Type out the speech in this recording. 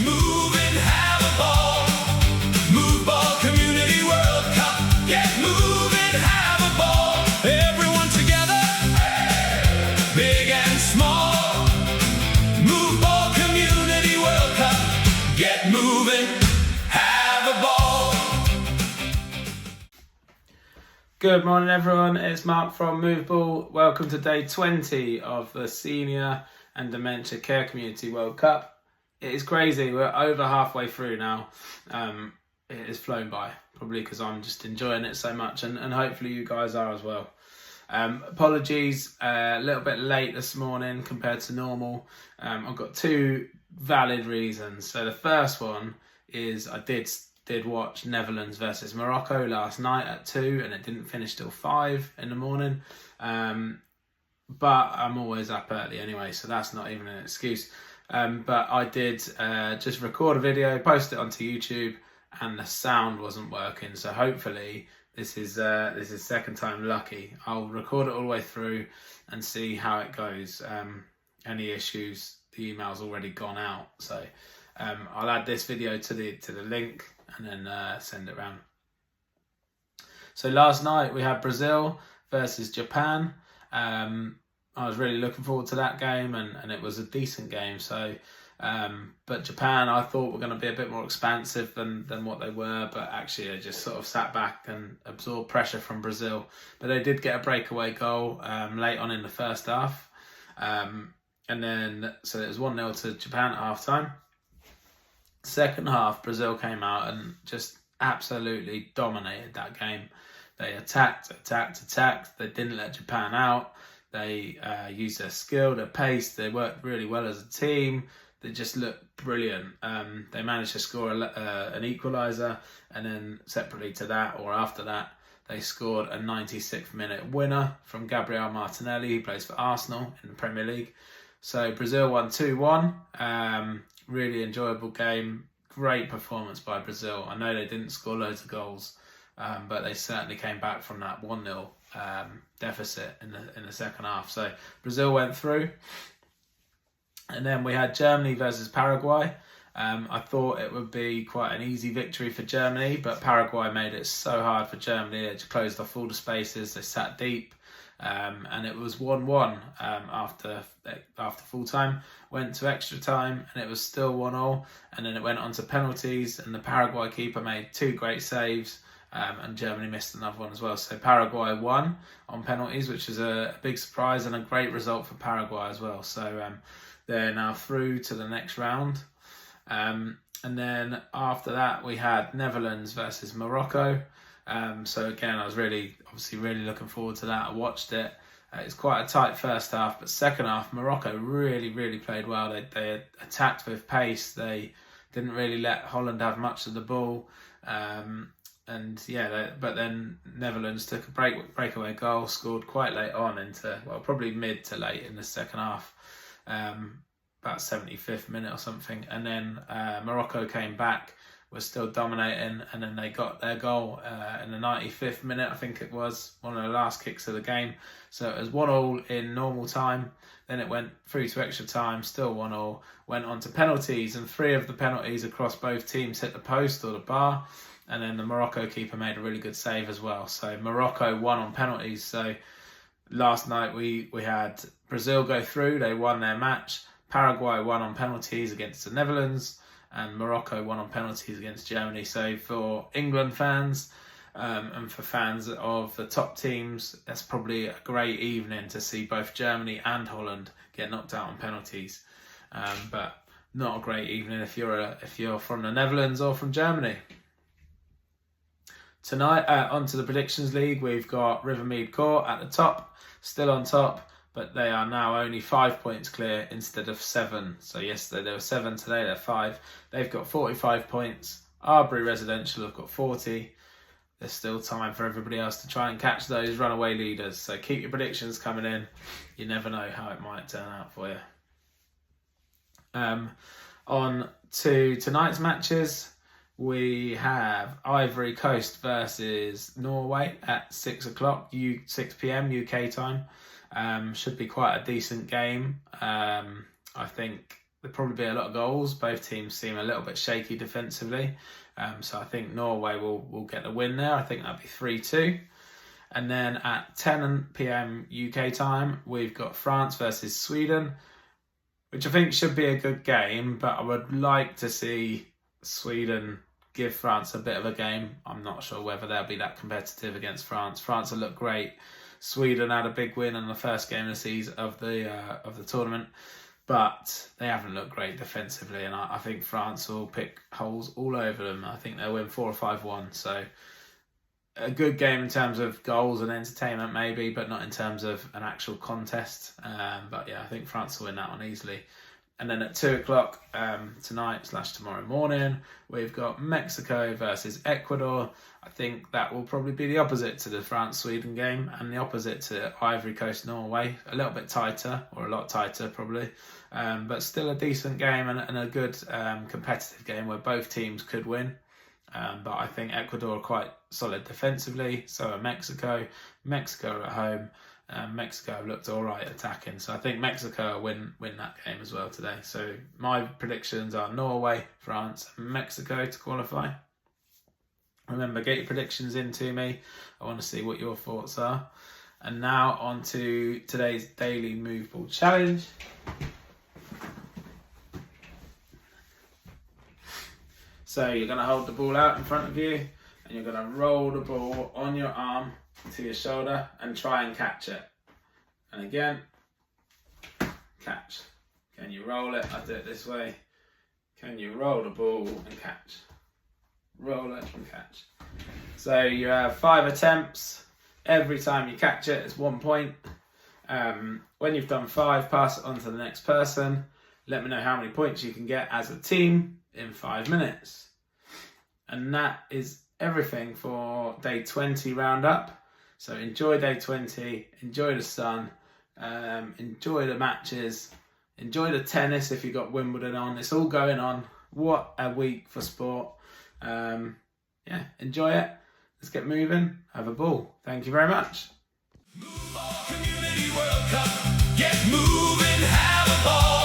moving, have a ball. Move Ball Community World Cup. Get moving, have a ball. Everyone together, big and small. Move Ball Community World Cup. Get moving, have a ball. Good morning everyone, it's Mark from Move Ball. Welcome to day 20 of the Senior and Dementia Care Community World Cup. It is crazy, we're over halfway through now. It has flown by, probably because I'm just enjoying it so much, and hopefully you guys are as well. Apologies, a little bit late this morning compared to normal. I've got two valid reasons. So the first one is I did watch Netherlands versus Morocco last night at 2 and it didn't finish till 5 in the morning. But I'm always up early anyway, so that's not even an excuse. But I did just record a video, post it onto YouTube, and the sound wasn't working. So hopefully this is second time lucky. I'll record it all the way through and see how it goes. Any issues, the email's already gone out. So I'll add this video to the link and then send it around. So last night we had Brazil versus Japan. I was really looking forward to that game, and it was a decent game. So, but Japan, I thought were going to be a bit more expansive than what they were, but actually they just sort of sat back and absorbed pressure from Brazil. But they did get a breakaway goal late on in the first half, and then so it was 1-0 to Japan at half time. Second half, Brazil came out and just absolutely dominated that game. They attacked. They didn't let Japan out. They used their skill, their pace. They worked really well as a team. They just looked brilliant. They managed to score an equaliser, and then separately to that, or after that, they scored a 96th minute winner from Gabriel Martinelli, who plays for Arsenal in the Premier League. So Brazil won 2-1. Really enjoyable game. Great performance by Brazil. I know they didn't score loads of goals, but they certainly came back from that 1-0 deficit in the second half. So Brazil went through. And then we had Germany versus Paraguay. I thought it would be quite an easy victory for Germany, but Paraguay made it so hard for Germany. They just closed off all the spaces. They sat deep. And it was 1-1 after full time. Went to extra time and it was still 1-1, and then it went on to penalties, and the Paraguay keeper made two great saves, and Germany missed another one as well. So Paraguay won on penalties, which is a big surprise and a great result for Paraguay as well. So they're now through to the next round. And then after that we had Netherlands versus Morocco. So again, I was really looking forward to that. I watched it. It's quite a tight first half, but second half, Morocco really played well. They attacked with pace. They didn't really let Holland have much of the ball. But then Netherlands took a breakaway goal, scored quite late on into, probably mid to late in the second half, about 75th minute or something. And then Morocco came back, was still dominating, and then they got their goal in the 95th minute, I think it was, one of the last kicks of the game. So it was 1-1 in normal time, then it went through to extra time, still 1-1, went on to penalties, and 3 of the penalties across both teams hit the post or the bar, and then the Morocco keeper made a really good save as well. So Morocco won on penalties. So last night we had Brazil go through, they won their match, Paraguay won on penalties against the Netherlands, and Morocco won on penalties against Germany. So for England fans and for fans of the top teams, that's probably a great evening to see both Germany and Holland get knocked out on penalties. But not a great evening if you're from the Netherlands or from Germany. Tonight, onto the Predictions League, we've got Rivermead Court at the top, still on top, but they are now only 5 points clear instead of 7. So yesterday there were 7, today they're 5. They've got 45 points. Arbury Residential have got 40. There's still time for everybody else to try and catch those runaway leaders. So keep your predictions coming in. You never know how it might turn out for you. On to tonight's matches. We have Ivory Coast versus Norway at 6 o'clock, 6 p.m. UK time. Should be quite a decent game. I think there'll probably be a lot of goals. Both teams seem a little bit shaky defensively. So I think Norway will get the win there. I think that'll be 3-2. And then at 10 p.m. UK time, we've got France versus Sweden, which I think should be a good game, but I would like to see Sweden give France a bit of a game. I'm not sure whether they'll be that competitive against France. France will look great. Sweden had a big win in the first game of the season of the tournament, but they haven't looked great defensively, and I think France will pick holes all over them. I think they'll win 4 or 5-1. So a good game in terms of goals and entertainment, maybe, but not in terms of an actual contest. But yeah, I think France will win that one easily. And then at 2 o'clock tonight/tomorrow morning, we've got Mexico versus Ecuador. I think that will probably be the opposite to the France-Sweden game and the opposite to Ivory Coast-Norway. A little bit tighter, or a lot tighter probably, but still a decent game and a good competitive game where both teams could win. But I think Ecuador are quite solid defensively, so are Mexico. Mexico are at home. Mexico have looked all right attacking, so I think Mexico will win that game as well today. So my predictions are Norway, France, and Mexico to qualify. Remember, get your predictions in to me. I want to see what your thoughts are. And now on to today's daily move ball challenge. So you're going to hold the ball out in front of you, and you're going to roll the ball on your arm to your shoulder and try and catch it. And again, catch. Can you roll it? I do it this way. Can you roll the ball and catch? Roll it and catch. So you have 5 attempts. Every time you catch it, it's 1 point. When you've done 5, pass it on to the next person. Let me know how many points you can get as a team in 5 minutes. And that is everything for day 20 roundup. So enjoy day 20, enjoy the sun, enjoy the matches, enjoy the tennis if you've got Wimbledon on. It's all going on. What a week for sport. Yeah, enjoy it. Let's get moving. Have a ball. Thank you very much. Move Ball Community World Cup. Get moving, have a ball.